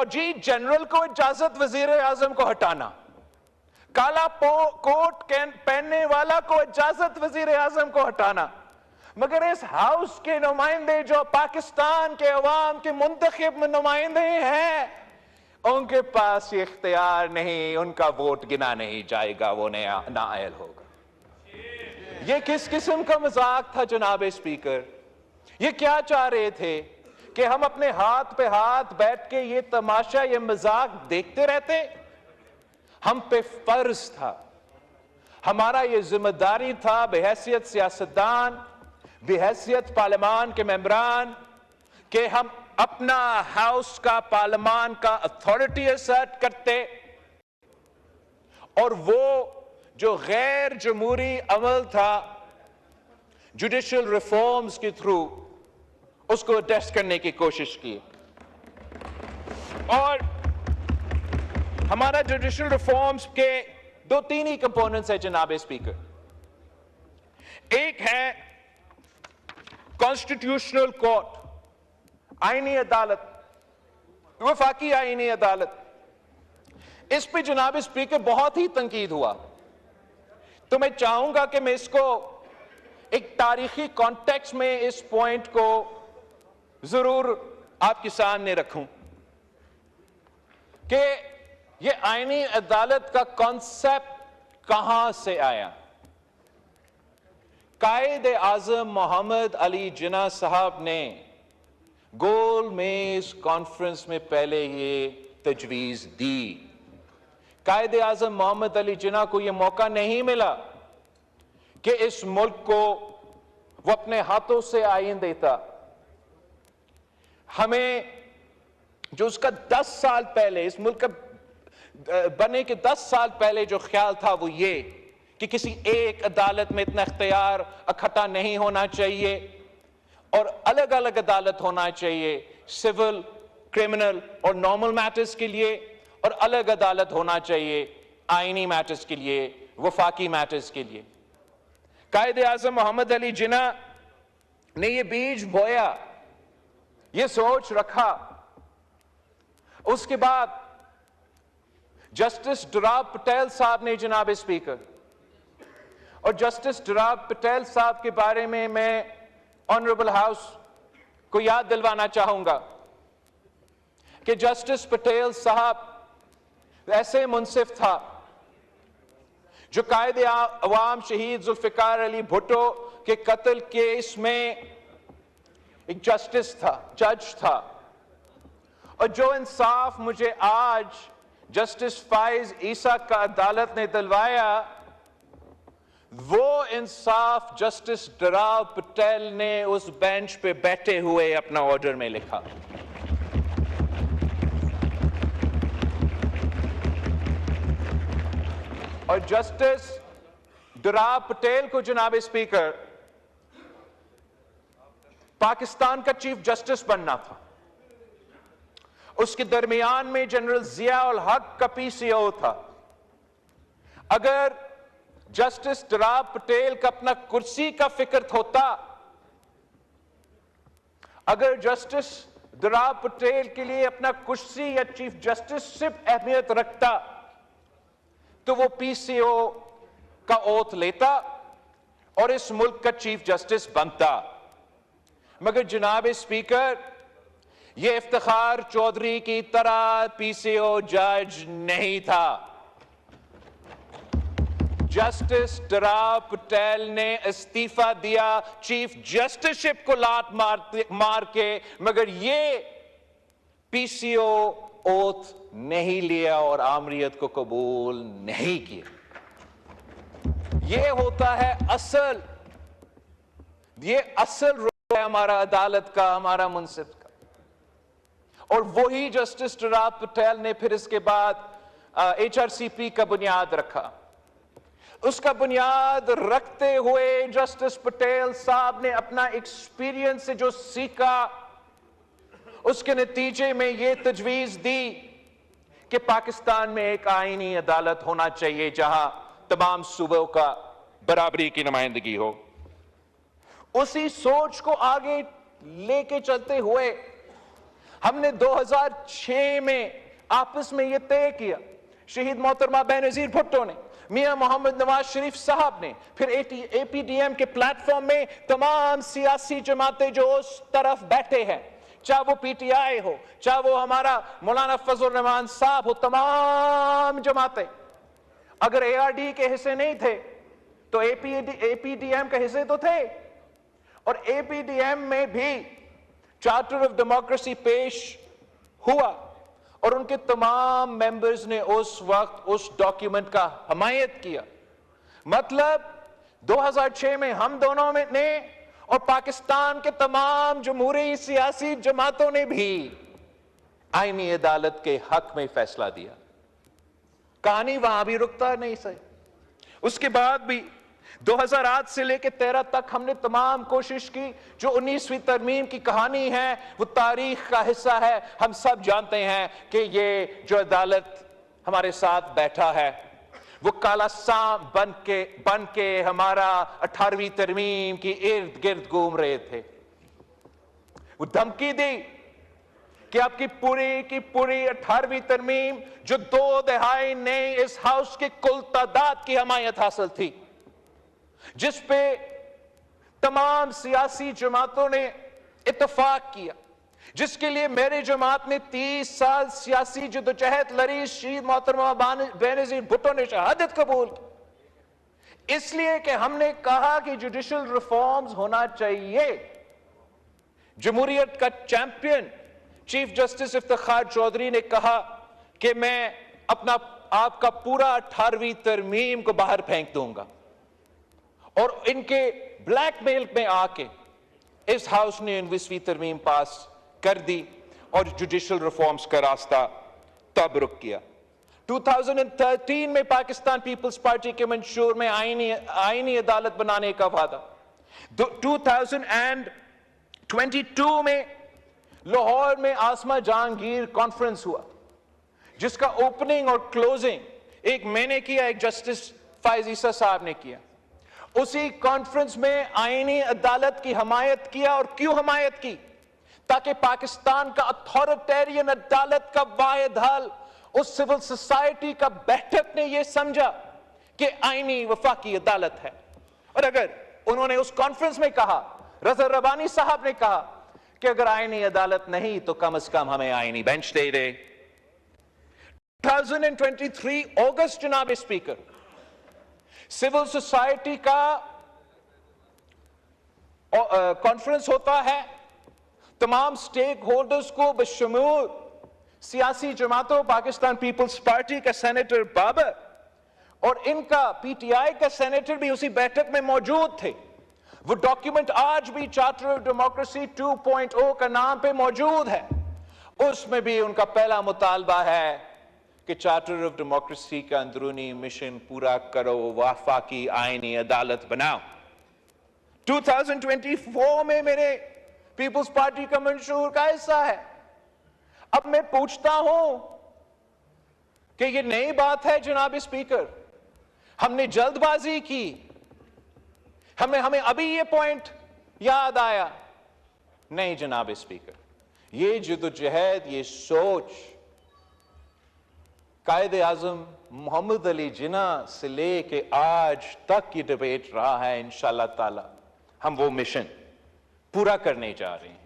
फौजी जनरल को इजाजत वजीर आजम को हटाना, काला कोट पहनने वाला को इजाजत वजीर आजम को हटाना, मगर इस हाउस के नुमाइंदे जो पाकिस्तान के अवाम के मुंतखब नुमाइंदे हैं, उनके पास ये इख्तियार नहीं, उनका वोट गिना नहीं जाएगा, वो नाअहल होगा। ये किस किस्म का मजाक था जनाब स्पीकर? ये क्या चाह रहे थे कि हम अपने हाथ पे हाथ बैठ के ये तमाशा, ये मजाक देखते रहते? हम पे फर्ज था, हमारा ये जिम्मेदारी था बेहैसियत सियासतदान, बेहैसियत पार्लियामान के मेंबरान, कि हम अपना हाउस का, पार्लियामान का अथॉरिटी असर्ट करते और वो जो गैर जमहूरी अमल था जुडिशल रिफॉर्म्स के थ्रू, उसको टेस्ट करने की कोशिश की। और हमारा जुडिशल रिफॉर्म्स के दो तीन ही कंपोनेंट्स है जनाब स्पीकर। एक है कॉन्स्टिट्यूशनल कोर्ट, आईनी अदालत, वफाकी आईनी अदालत। इस पे जनाब स्पीकर बहुत ही तंकीद हुआ, तो मैं चाहूंगा कि मैं इसको एक तारीखी कॉन्टेक्स्ट में इस पॉइंट को जरूर आपके सामने रखूं कि ये आईनी अदालत का कॉन्सेप्ट कहां से आया। कायद आजम मोहम्मद अली जिन्ना साहब ने गोल मेज कॉन्फ्रेंस में पहले ये तजवीज दी। कायद आजम मोहम्मद अली जिन्ना को यह मौका नहीं मिला कि इस मुल्क को वो अपने हाथों से आइन देता। हमें जो उसका 10 साल पहले, इस मुल्क का बनने के 10 साल पहले जो ख्याल था वो ये कि किसी एक अदालत में इतना इख्तियार इकट्ठा नहीं होना चाहिए और अलग अलग अदालत होना चाहिए, सिविल, क्रिमिनल और नॉर्मल मैटर्स के लिए, और अलग अदालत होना चाहिए आईनी मैटर्स के लिए, वफाकी मैटर्स के लिए। कायद आज़म मोहम्मद अली जिन्ना ने ये बीज बोया, ये सोच रखा। उसके बाद जस्टिस डुराब पटेल साहब ने, जनाब स्पीकर, और जस्टिस डुराब पटेल साहब के बारे में मैं ऑनरेबल हाउस को याद दिलवाना चाहूंगा कि जस्टिस पटेल साहब ऐसे मुंसिफ था जो कायद अवाम शहीद जुल्फिकार अली भुट्टो के कत्ल केस में एक जस्टिस था, जज था, और जो इंसाफ मुझे आज जस्टिस फाइज ईसा का अदालत ने दिलवाया, वो इंसाफ जस्टिस डुराब पटेल ने उस बेंच पे बैठे हुए अपना ऑर्डर में लिखा। और जस्टिस डुराब पटेल को, जनाब स्पीकर, पाकिस्तान का चीफ जस्टिस बनना था। उसके दरमियान में जनरल जिया उल हक का पीसीओ था। अगर जस्टिस डुराब पटेल का अपना कुर्सी का फिक्र होता, अगर जस्टिस डुराब पटेल के लिए अपना कुर्सी या चीफ जस्टिस सिर्फ अहमियत रखता, तो वो पीसीओ का ओथ लेता और इस मुल्क का चीफ जस्टिस बनता। मगर जनाब स्पीकर, ये इफ्तिखार चौधरी की तरह पीसीओ जज नहीं था। जस्टिस डुराब पटेल ने इस्तीफा दिया चीफ जस्टिसशिप को लात मार के, मगर ये पीसीओ ओथ नहीं लिया और आमरीत को कबूल नहीं किया। ये होता है असल, ये असल रोल है हमारा अदालत का, हमारा मुंसिफ का। और वही जस्टिस डुराब पटेल ने फिर इसके बाद HRCP का बुनियाद रखा। उसका बुनियाद रखते हुए जस्टिस पटेल साहब ने अपना एक्सपीरियंस से जो सीखा, उसके नतीजे में यह तजवीज दी कि पाकिस्तान में एक आईनी अदालत होना चाहिए जहां तमाम सूबों का बराबरी की नुमाइंदगी हो। उसी सोच को आगे लेके चलते हुए हमने 2006 में आपस में यह तय किया, शहीद मोहतरमा बेनजीर भुट्टो ने, मियां मोहम्मद नवाज शरीफ साहब ने, फिर APDM के प्लेटफॉर्म में तमाम सियासी जमातें जो उस तरफ बैठे हैं, चाहे वो PTI हो, चाहे वो हमारा मौलाना फजल रहमान साहब हो, तमाम जमातें अगर ARD के हिस्से नहीं थे तो APDM के हिस्से तो थे। और APDM में भी चार्टर ऑफ डेमोक्रेसी पेश हुआ और उनके तमाम मेंबर्स ने उस वक्त उस डॉक्यूमेंट का हमायत किया। मतलब 2006 में हम दोनों में ने और पाकिस्तान के तमाम जमहूरी सियासी जमातों ने भी आईनी अदालत के हक में फैसला दिया। कहानी वहां भी रुकता नहीं सही। उसके बाद भी 2008 से लेकर 13 तक हमने तमाम कोशिश की। जो 19वीं तरमीम की कहानी है वो तारीख का हिस्सा है। हम सब जानते हैं कि ये जो अदालत हमारे साथ बैठा है वो काला सांप बन के हमारा 18वीं तरमीम की इर्द गिर्द घूम रहे थे। वो धमकी दी कि आपकी पूरी 18वीं तरमीम जो 2 दहाई ने इस हाउस की कुल तादाद की हमायत हासिल थी, जिस पे तमाम सियासी जमातों ने इत्तेफाक किया, जिसके लिए मेरी जमात ने 30 साल सियासी जद्दोजहद लड़ी, शहीद मोहतरमा बेनजीर भुट्टो ने शहादत कबूल की, इसलिए कि हमने कहा कि जुडिशल रिफॉर्म्स होना चाहिए। जमहूरियत का champion chief justice Iftikhar Chaudhry ने कहा कि मैं आपका पूरा 18वीं तरमीम को बाहर फेंक दूंगा, और इनके ब्लैकमेल में आके इस हाउस ने 19वीं तरमीम पास कर दी और जुडिशल रिफॉर्म्स का रास्ता तब रुक गया। 2013 में पाकिस्तान पीपल्स पार्टी के मंशूर में आईनी अदालत बनाने का वादा। 2022 में लाहौर में आसमा जहांगीर कॉन्फ्रेंस हुआ, जिसका ओपनिंग और क्लोजिंग एक मैंने किया, एक जस्टिस फायज ईसा साहब ने किया। उसी कॉन्फ्रेंस में आईनी अदालत की हमायत किया। और क्यों हमायत की? ताकि पाकिस्तान का अथॉरिटेरियन अदालत का वाहिद हल उस सिविल सोसाइटी का बैठक ने यह समझा कि आईनी वफाकी अदालत है। और अगर उन्होंने उस कॉन्फ्रेंस में कहा, रज़ा रब्बानी साहब ने कहा कि अगर आईनी अदालत नहीं तो कम से कम हमें आईनी बेंच दे दे। 2023 अगस्त जनाब स्पीकर, सिविल सोसाइटी का कॉन्फ्रेंस होता है। तमाम स्टेक होल्डर्स को बशमूल सियासी जमातों, पाकिस्तान पीपल्स पार्टी का सेनेटर बाबर और इनका PTI का सेनेटर भी उसी बैठक में मौजूद थे। वो डॉक्यूमेंट आज भी चार्टर ऑफ डेमोक्रेसी 2.0 का नाम पे मौजूद है। उसमें भी उनका पहला मुतालबा है कि चार्टर ऑफ डेमोक्रेसी का अंदरूनी मिशन पूरा करो, वफाकी आईनी अदालत बनाओ। 2024 में मेरे पीपल्स पार्टी का मंशूर का हिस्सा है। अब मैं पूछता हूं कि ये नई बात है जनाब स्पीकर, हमने जल्दबाजी की, हमें अभी ये पॉइंट याद आया? नहीं जनाब स्पीकर, ये जद्दोजहद, ये सोच कायदे आजम मोहम्मद अली जिन्ना से लेके आज तक ये डिबेट रहा है। इंशाअल्लाह ताला हम वो मिशन पूरा करने जा रहे हैं।